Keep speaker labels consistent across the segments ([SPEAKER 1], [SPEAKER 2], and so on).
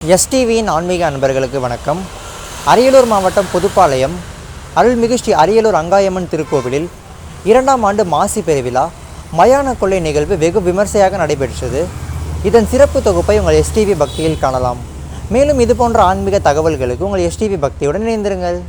[SPEAKER 1] எஸ்டிவியின் ஆன்மீக அன்பர்களுக்கு வணக்கம். அரியலூர் மாவட்டம் புதுப்பாளையம் அருள்மிகு ஸ்ரீ அரியலூர் அங்காயம்மன் திருக்கோவிலில் 2ஆம் ஆண்டு மாசி பெருவிழா மயான கொள்ளை நிகழ்வு வெகு விமர்சையாக நடைபெற்றது. இதன் சிறப்பு தொகுப்பை உங்கள் எஸ்டிவி பக்தியில் காணலாம். மேலும் இதுபோன்ற ஆன்மீக தகவல்களுக்கு உங்கள் எஸ்டிவி பக்தியுடன் இணைந்திருங்கள்.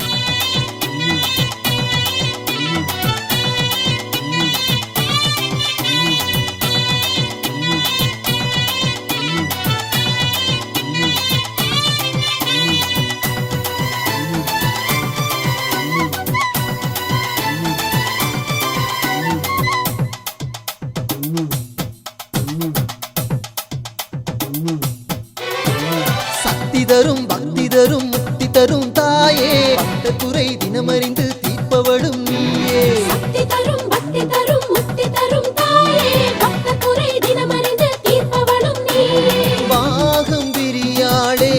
[SPEAKER 2] சக்தி தரும் பக்தி தரும் முக்தி தரும் தாயே, பக்த குறை தினமறிந்து தீர்ப்பவளும் நீயே.
[SPEAKER 3] சக்தி தரும் பக்தி தரும் முக்தி தரும் தாயே, பக்த குறை தினமறிந்து தீர்ப்பவளும் நீயே.
[SPEAKER 2] பாகம் பிரியாளே,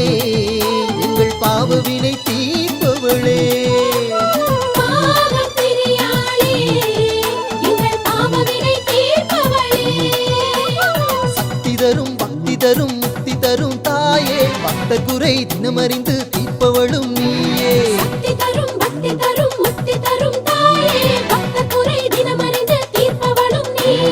[SPEAKER 2] எங்கள் பாவவினை தீர்ப்பவளே.
[SPEAKER 3] பாகம் பிரியாளே, எங்கள் பாவவினை தீர்ப்பவளே.
[SPEAKER 2] சக்தி தரும் பக்தி தரும் முக்தி தரும் தாயே, பக்த குறை தினமறிந்து தீர்ப்பவளும் நீயே.
[SPEAKER 3] சக்தி தரும் பக்தி தரும் முக்தி தரும் தாயே, பக்த குறை தினமறிந்து தீர்ப்பவளும் நீயே.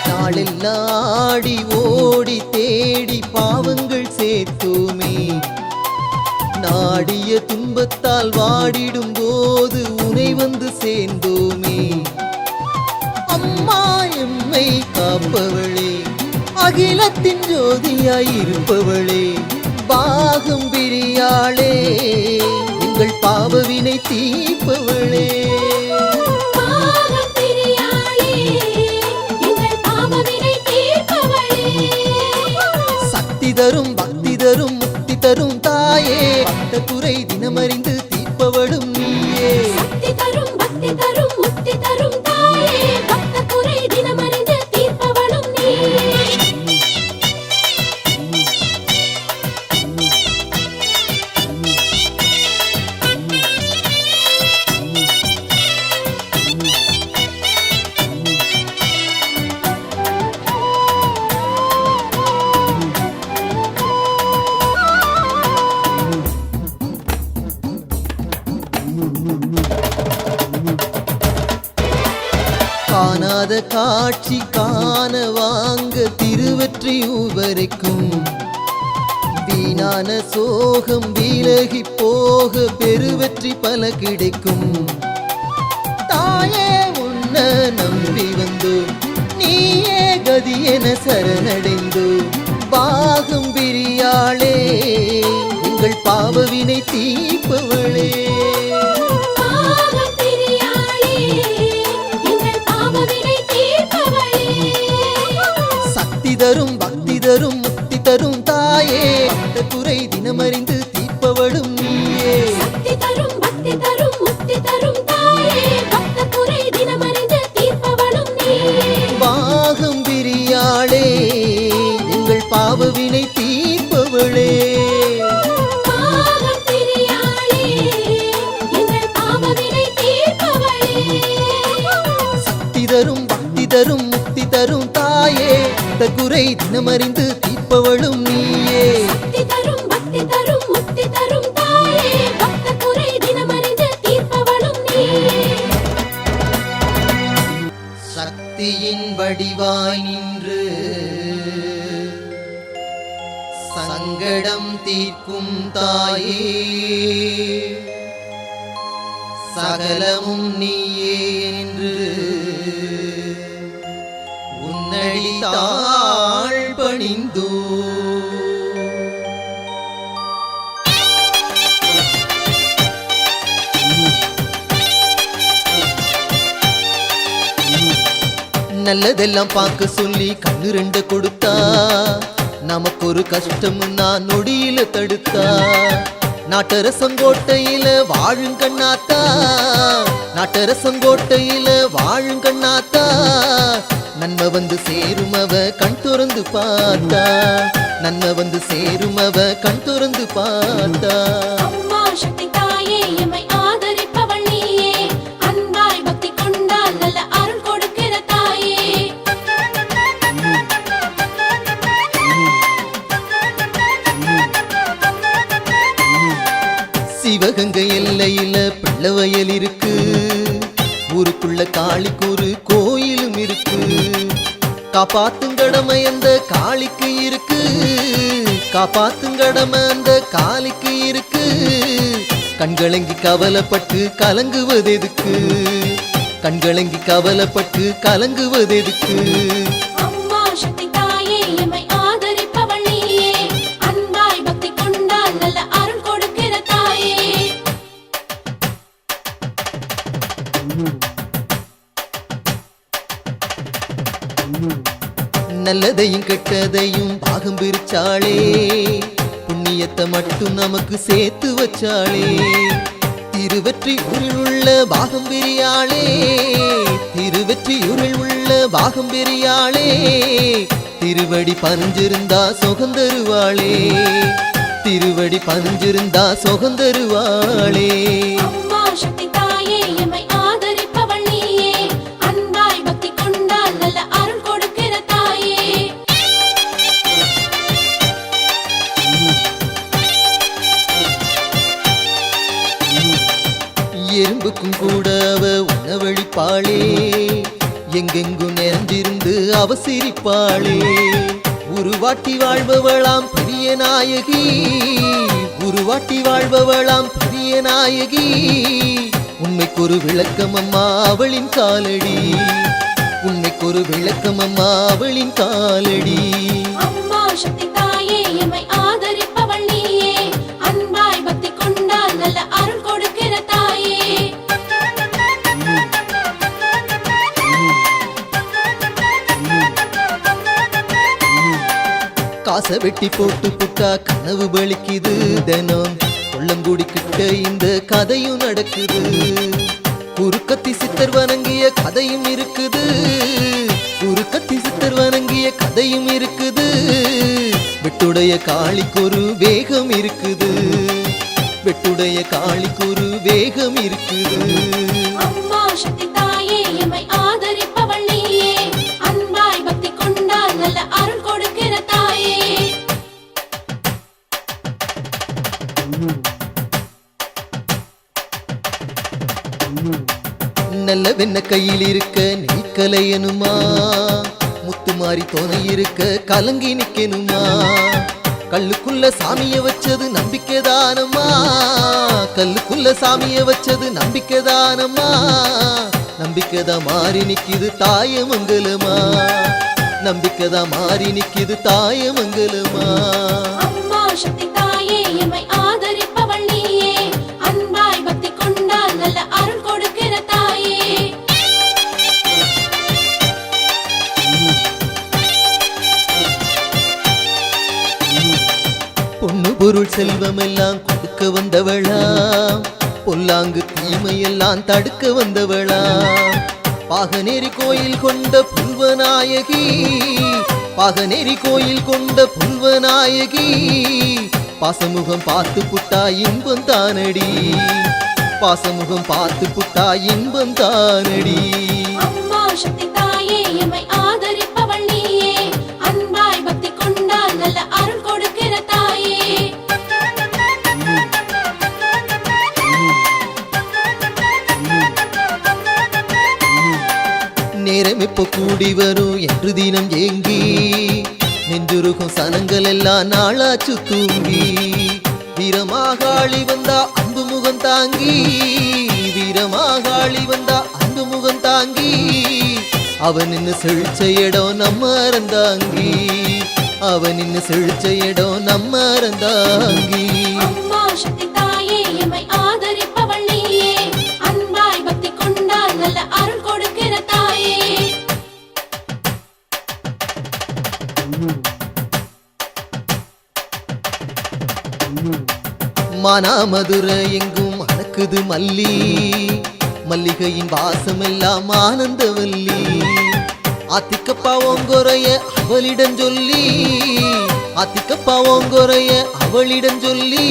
[SPEAKER 2] நாளெல்லாம் ஆடி ஓடி தேடி பாவங்கள் சேர்த்தோமே. நாடிய துன்பத்தால் வாடிடும் போது உனை வந்து சேர்ந்தோமே. அம்மா எம்மை காப்பவளே, அகிலத்தின் ஜோதியாயிருப்பவளே. பாகம் பிரியாளே, எங்கள் பாவவினை தீர்ப்பவளே.
[SPEAKER 3] பாகம் பிரியாளே, எங்கள் பாவவினை தீர்ப்பவளே.
[SPEAKER 2] சக்தி தரும் பக்தி தரும் முக்தி தரும் தாயே, பக்த குறை தினமறிந்து தீர்ப்பவளும் நீயே.
[SPEAKER 3] சக்தி தரும் பக்தி தரும் முக்தி தரும் தாயே, பக்த குறை தினமறிந்து தீர்ப்பவளும் நீயே.
[SPEAKER 2] காணாத காட்சி காண வாங்க திருவெற்றியூர் வரைக்கும். வீணான சோகம் விலகி போக பெருவெற்றி பல கிடைக்கும். தாயே உன்ன நம்பி வந்தோம், நீயே கதி என சரணடைந்தோம். பாகம் பிரியாளே, எங்கள் பாவவினை தீர்ப்பவளே.
[SPEAKER 3] பாகம் பிரியாளே, எங்கள் பாவவினை தீர்ப்பவளே.
[SPEAKER 2] சக்தி தரும் பக்தி தரும் முக்தி தரும் தாயே, பக்த குறை தினமறிந்து தீர்ப்பவளும் நீயே.
[SPEAKER 3] சக்தி தரும் பக்தி தரும் முக்தி தரும் தாயே, பக்த குறை தினமறிந்து தீர்ப்பவளும் நீயே.
[SPEAKER 2] பாகம் பிரியாளே, எங்கள் பாவவினை தீர்ப்பவளே.
[SPEAKER 3] பாகம் பிரியாளே, எங்கள் பாவவினை தீர்ப்பவளே.
[SPEAKER 2] சக்தி தரும் பக்தி தரும் முக்தி தரும் தாயே, பக்த குறை தினமறிந்து தீர்ப்பவளும் நீயே.
[SPEAKER 3] சக்தி தரும் பக்தி தரும் முக்தி தரும் தாயே, பக்த குறை தினமறிந்து தீர்ப்பவளும் நீயே.
[SPEAKER 2] சக்தியின் வடிவாய் நின்று சங்கடம் தீர்க்கும் தாயே, சகலமும் நீயே என்று உன்னடி தாழ் பணிந்தோ. நல்லதெல்லாம் பார்க்க சொல்லி கண்ணு ரெண்டு கொடுத்தா, நமக்கு ஒரு கஷ்டம் நான் நொடியில தடுத்தா. நாட்டரசங்கோட்டையில வாழும் கண்ணாத்தா, நாட்டரசங்கோட்டையில வாழும் கண்ணாத்தா. நன்மை வந்து சேரும் அவ கண் திறந்து பார்த்தா, நன்மை வந்து சேரும் அவ கண் திறந்து பார்த்தா.
[SPEAKER 3] அம்மா சக்தி தாயே எம்மை ஆதரிப்பவள் நீயே, அன்பாய் பக்தி கொண்டால் நல்ல அருள் கொடுக்கிற தாயே.
[SPEAKER 2] சிவகங்கை எல்லையில பிள்ளவயல் இருக்கு, ஊருக்குள்ள காளிக்கு ஒரு கோயிலும் இருக்கு. காப்பாத்தும் கடமை அந்த காளிக்கு இருக்கு, காப்பாத்தும் கடமை அந்த காளிக்கு இருக்கு. கண்களங்கி கவலைப்பட்டு கலங்குவதெதுக்கு, கண்களங்கி கவலைப்பட்டு கலங்குவதெதுக்கு.
[SPEAKER 3] அம்மா சக்தி தாயே எம்மை ஆதரிப்பவள் நீயே, அன்பாய் பக்தி கொண்டால் நல்ல அருள் கொடுக்கிற தாயே.
[SPEAKER 2] நல்லதையும் கெட்டதையும் பாகம் பிரிச்சாளே, புண்ணியத்தை மட்டும் நமக்கு சேர்த்து வச்சாளே. திருவெற்றியூரில் உள்ள பாகம் பிரியாளே, திருவெற்றியூரில் உள்ள பாகம் பிரியாளே. திருவடி பதிஞ்சிருந்தா சுகந்தருவாளே, திருவடி பதிஞ்சிருந்தா சுகந்தருவாளே.
[SPEAKER 3] அம்மா சக்தி தாயே எம்மை ஆதரிப்பவள் நீயே, அன்பாய் பக்தி கொண்டால் நல்ல அருள் கொடுக்கிற தாயே.
[SPEAKER 2] எறும்புக்கும் கூட அவ உணவளிப்பாளே, எங்கெங்கும் நிறைந்திருந்து அவ சிரிப்பாளே. உருவாட்டி வாழ்பவளாம் பெரிய நாயகி, உருவாட்டி வாழ்பவளாம் பெரிய நாயகி. உண்மைக்கொரு விளக்கம் அம்மா அவளின் காலடி, உண்மைக்கொரு விளக்கம் அம்மா அவளின் காலடி.
[SPEAKER 3] அம்மா சக்தி தாயே எம்மை ஆதரிப்பவள் நீயே, அன்பாய் பக்தி கொண்டால் நல்ல அருள் கொடுக்கிற தாயே.
[SPEAKER 2] காசை வெட்டி போட்டு புட்டா கனவு பலிக்குது தினம், கொள்ளங்குடி கிட்ட இந்த கதையும் நடக்குது. குறுக்கத்தி சித்தர் வணங்கிய கதையும் இருக்குது, குறுக்கத்தி சித்தர் வணங்கிய கதையும் இருக்குது. வெட்டுடைய காளிக்கொரு வேகம் இருக்குது, வெட்டுடைய காளிக்கொரு வேகம் இருக்குது.
[SPEAKER 3] அம்மா சக்தி தாயே எம்மை ஆதரிப்பவள் நீயே, அன்பாய் பக்தி கொண்டால் நல்ல அருள் கொடுக்கிற தாயே.
[SPEAKER 2] நல்ல வெண்ண கையில் இருக்க நெய் கலையனுமா, முத்துமாரி துணை இருக்க கலங்கி நிக்கணுமா. கல்லுக்குள்ள சாமிய வச்சது நம்பிக்கைதானம்மா, கல்லுக்குள்ள சாமிய வச்சது நம்பிக்கைதானம்மா. நம்பிக்கைதான் மாறி நிக்குது தாயமங்கலமா, நம்பிக்கைதான் மாறி நிக்குது தாயமங்கலமா.
[SPEAKER 3] அம்மா சக்தி தாயே எம்மை ஆதரிப்பவள் நீயே, அன்பாய் பக்தி கொண்டால் நல்ல அருள் கொடுக்கிற தாயே.
[SPEAKER 2] பொண்ணு பொருள் செல்வம் எல்லாம் கொடுக்க வந்தவளா, பொல்லாங்கு தீமையெல்லாம் தடுக்க வந்தவளா. பாகநேரி கோயில் கொண்ட புல்வநாயகி, பாகநேரி கோயில் கொண்ட புல்வநாயகி. பாசமுகம் பார்த்து புட்டா இன்பம் தானடி, பாசமுகம் பார்த்து புட்டா இன்பம் தானடி.
[SPEAKER 3] அம்மா சக்தி தாயே எம்மை ஆதரிப்பவள் நீயே, அன்பாய் பக்தி கொண்டால் நல்ல அருள் கொடுக்கிற தாயே.
[SPEAKER 2] நேரம் இப்போ கூடி வரும் என்று தினம் ஏங்கி, நெஞ்சுருகும் சனங்கள் எல்லாம் நாளாச்சு தூங்கி. வீரமாகாளி வந்தா அன்பு முகம் தாங்கி, வீரமாகாளி வந்தா அன்பு முகம் தாங்கி. அவன் நின்னு செழிச்ச இடம் நம்ம அறந்தாங்கி, அவன் நின்னு செழிச்ச இடம் நம்ம அறந்தாங்கி.
[SPEAKER 3] அம்மா சக்தி தாயே எம்மை ஆதரிப்பவள் நீயே, அன்பாய் பக்தி கொண்டால் நல்ல அருள் கொடுக்கிற தாயே.
[SPEAKER 2] மானாமதுரை எங்கும் மணக்குது மல்லி, மல்லிகையின் வாசமெல்லாம் ஆனந்தவல்லி. ஆத்திக்கப்பா ஓங்கொரைய அவளிடம் சொல்லி, ஆத்திக்கப்பா ஓங்கொரைய அவளிடம் சொல்லி,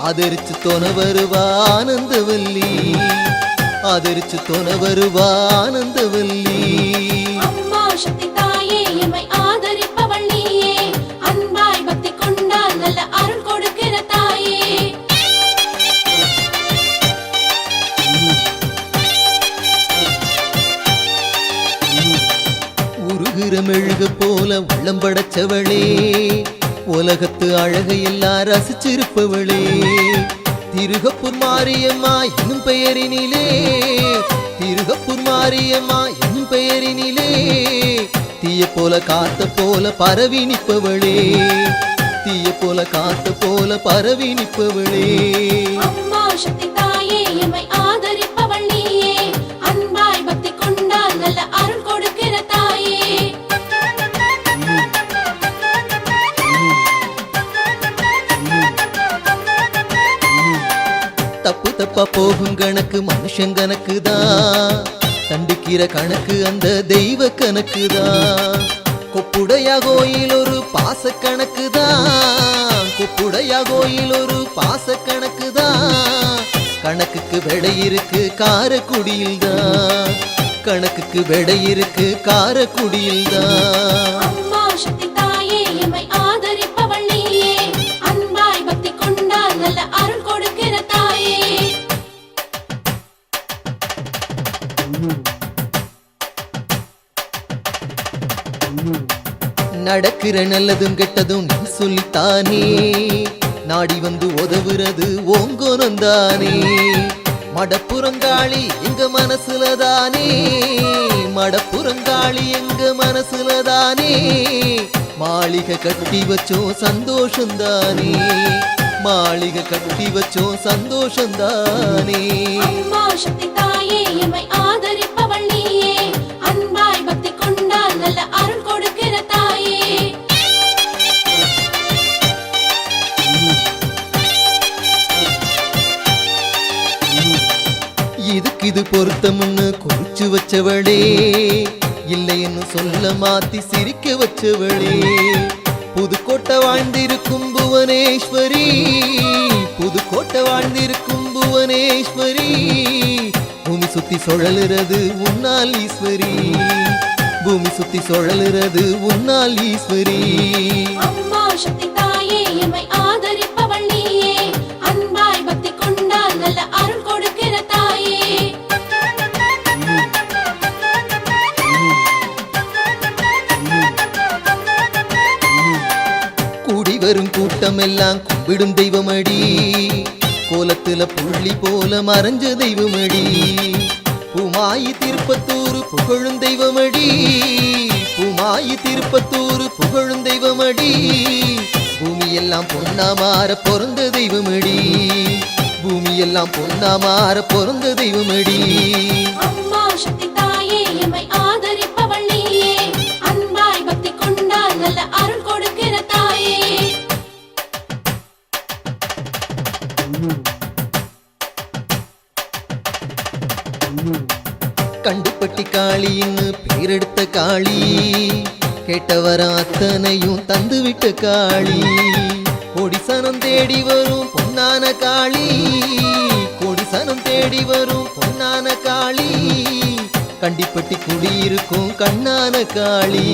[SPEAKER 2] ஆதரிச்சு தொன வருவா ஆனந்தவல்லி, ஆதரிச்சு தொன வருவா ஆனந்தவல்லி.
[SPEAKER 3] அம்மா சக்தி தாயே எம்மை ஆதரிப்பவள் நீயே, அன்பாய் பக்தி கொண்டால் நல்ல அருள் கொடுக்கிற தாயே.
[SPEAKER 2] உருகிற மெழுக போல உள்ளம் படைச்சவளே, உலகத்து அழகையெல்லாம் ரசிச்சிருப்பவளே. திருகப்பூர் மாரியம்மா என்னும் பெயரினிலே, திருகப்பூர் மாரியம்மா என்னும் பெயரினிலே, தீய போல காத்த போல பரவி நிற்பவளே, தீய போல காத்த போல பரவி நிற்பவளே.
[SPEAKER 3] அம்மா சக்தி தாயே எம்மை ஆதரிப்பவள் நீயே, அன்பாய் பக்தி கொண்டால் நல்ல அருள் கொடுக்கிற தாயே.
[SPEAKER 2] தப்பு தப்பா போகும் கணக்கு மனுஷன் கணக்குதான், தண்டிக்கிற கணக்கு அந்த தெய்வ கணக்குதான். கொப்புடையா கோயில் ஒரு பாச கணக்குதான், கொப்புடையா கோயில் ஒரு பாச கணக்குதான். கணக்குக்கு விடை இருக்கு காரக்குடியில்தான், கணக்குக்கு விடை இருக்கு காரக்குடியில்தான்.
[SPEAKER 3] அம்மா சக்தி தாயே எம்மை ஆதரிப்பவள் நீயே, அன்பாய் பக்தி கொண்டால் நல்ல அருள் கொடுக்கிற தாயே.
[SPEAKER 2] நடக்கிற நல்லதும் கெட்டதும் நீ சொல்லித்தானே, நாடி வந்து உதவுறது ஓங்கோனந்தானே. மடப்புறங்காளி எங்க மனசுலதானே, மடப்புறங்காளி எங்க மனசுலதானே. மாளிகை கட்டி வச்சோம் சந்தோஷந்தானே, மாளிகை கட்டி வச்சோம் சந்தோஷந்தானே.
[SPEAKER 3] அம்மா சக்தி தாயே எம்மை ஆதரிப்பவள் நீயே, அன்பாய் பக்தி கொண்டால் நல்ல அருள் கொடுக்கிற தாயே.
[SPEAKER 2] இதுக்கு இது பொருத்தம்னு குறிச்சு வச்சவளே, இல்லைன்னு சொல்ல மாத்தி சிரிக்க வச்சவளே. புதுக்கோட்டை வாழ்ந்திருக்கும் புவனேஸ்வரி, புதுக்கோட்டை வாழ்ந்திருக்கும் புவனேஸ்வரி. பூமி சுத்தி சுழலுறது உன்னால் ஈஸ்வரி, பூமி சுத்தி சுழலுறது உன்னால் ஈஸ்வரி.
[SPEAKER 3] அம்மா சக்தி தாயே எம்மை ஆதரிப்பவள் நீயே, அன்பாய் பக்தி கொண்டால் நல்ல அருள் கொடுக்கிற தாயே.
[SPEAKER 2] கூடி வரும் கூட்டம் எல்லாம் கும்பிடும் தெய்வமடி, கோலத்துல புள்ளி போல மறைஞ்ச தெய்வமடி. பூமாயி திருப்பத்தூர் புகழும் தெய்வமடி, பூமாயி திருப்பத்தூர் புகழும் தெய்வமடி. பூமியெல்லாம் பொன்னா மாற பிறந்த தெய்வமடி, பூமியெல்லாம் பொன்னா மாற பிறந்த தெய்வமடி.
[SPEAKER 3] அம்மா சக்தி தாயே எம்மை ஆதரிப்பவள் நீயே, அன்பாய் பக்தி கொண்டால் நல்ல அருள் கொடுக்கிற தாயே.
[SPEAKER 2] கண்டுப்பட்டி காளின்னு பேரெடுத்த காளி, கேட்டவர அத்தனையும் தந்துவிட்ட காளி. கொடிசனம் தேடி வரும் பொன்னான காளி, கொடிசனம் தேடி வரும் பொன்னான காளி. கண்டிப்பட்டி குடியிருக்கும் கண்ணான காளி,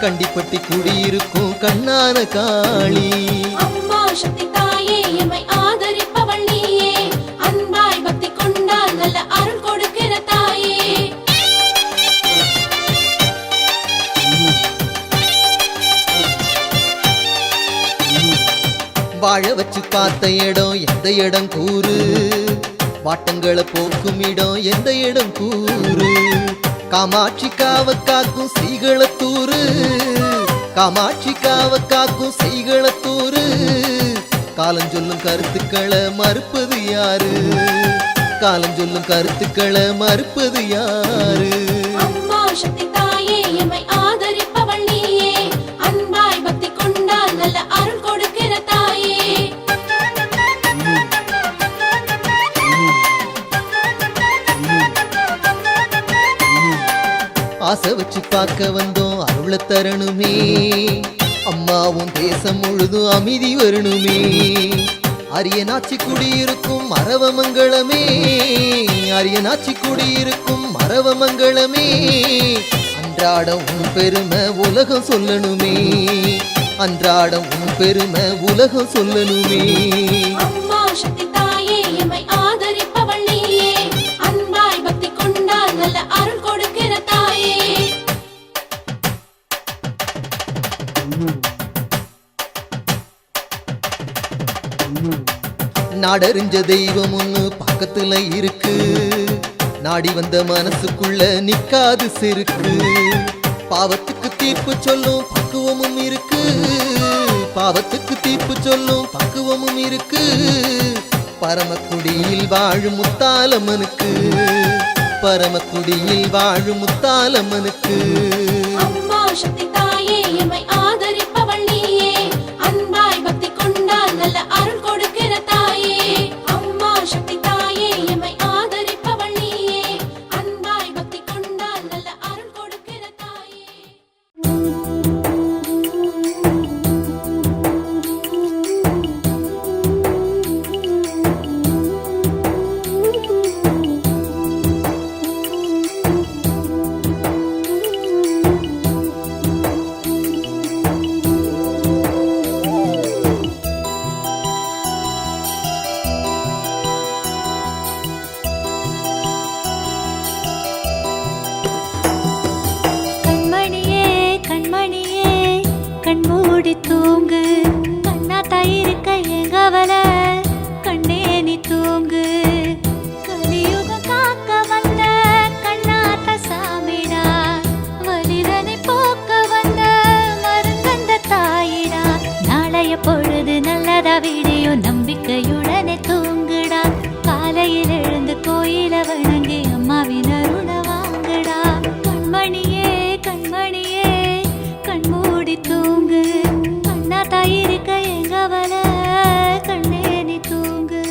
[SPEAKER 2] கண்டிப்பட்டி குடியிருக்கும் கண்ணான காளி.
[SPEAKER 3] அம்மா சக்தி தாயே எம்மை ஆதரிப்பவள் நீயே, அன்பாய் பக்தி கொண்டால் நல்ல அருள் கொடுக்கிற தாயே.
[SPEAKER 2] வாழ வச்சு பார்த்த இடம் எந்த இடம் கூறு, வாட்டங்களை போக்கும் இடம் எந்த இடம் கூறு. காமாட்சி காவ காக்கும் செய்களத்தூரு, காமாட்சி காவ காக்கும் செய்களத்தூரு. காலஞ்சொல்லும் கருத்துக்களை மறுப்பது யாரு, காலஞ்சொல்லும் கருத்துக்களை மறுப்பது யாரு.
[SPEAKER 3] அம்மா சக்தி தாயே எம்மை ஆதரிப்பவள் நீயே, அன்பாய் பக்தி கொண்டால் நல்ல அருள் கொடுக்கிற தாயே.
[SPEAKER 2] ஆசை வச்சு பார்க்க வந்தோம் அருள தரணுமே அம்மாவும் தேசம் முழுதும் அமைதி வரணுமே அரியனாச்சி குடியிருக்கும் மரவமங்களமே அரியனாச்சி குடியிருக்கும் மரவமங்களமே அன்றாடம் உன் பெருமை உலகம் சொல்லணுமே அன்றாடம் உன் பெருமை உலகம் சொல்லணுமே
[SPEAKER 3] அம்மா சக்தி தாயே எம்மை ஆதரிப்பவள் நீயே அன்பாய் பக்தி கொண்டால் நல்ல அருள் கொடுக்கிற தாயே
[SPEAKER 2] நாடறிஞ்ச தெய்வம் ஒண்ணு பக்கத்துல இருக்கு நாடி வந்த மனசுக்குள்ள நிக்காது செருக்கு பாவத்துக்கு தீர்ப்பு சொல்லும் பக்குவமும் இருக்கு பாவத்துக்கு தீர்ப்பு சொல்லும் பக்குவமும் இருக்கு பரமக்குடியில் வாழும் முத்தாலம்மனுக்கு பரமக்குடியில் வாழும் முத்தாலம்மனுக்கு
[SPEAKER 3] அம்மா சக்தி தாயே எம்மை ஆதரிப்பவள் நீயே அன்பாய் பக்தி கொண்டால் நல்ல அருள் கொடுக்கிற தாயே அம்மா சக்தி தாயே எம்மை ஆதரிப்பவள் நீயே அன்பாய் பக்தி கொண்டால் நல்ல அருள் கொடுக்கிற தாயே
[SPEAKER 4] கண்மணியே கண்மணியே கண்மூடி தூங்கு கண்ணா தயிருக்க எங்கவல கண்ணே நீ தூங்கு கலியுகம் காக்க வந்த கண்ணாத்த சாமிடா வலிதனை போக்க வந்த மருந்தந்த தாயிடா நாளைய பொழுது நல்லதா விடியும் நம்பிக்கையுடனே தூங்குடா காலையில் எழுந்து கோயில வணங்கி அம்மாவின் அருள வாங்குடா கண்மணியே கண்மணியே கண்மூடி தூங்கு கண்ணா தாயிருக்க எங்கவல கண்ணே நீ தூங்கு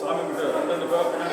[SPEAKER 5] சாமி கிட்ட ரெண்டு பின்னாடி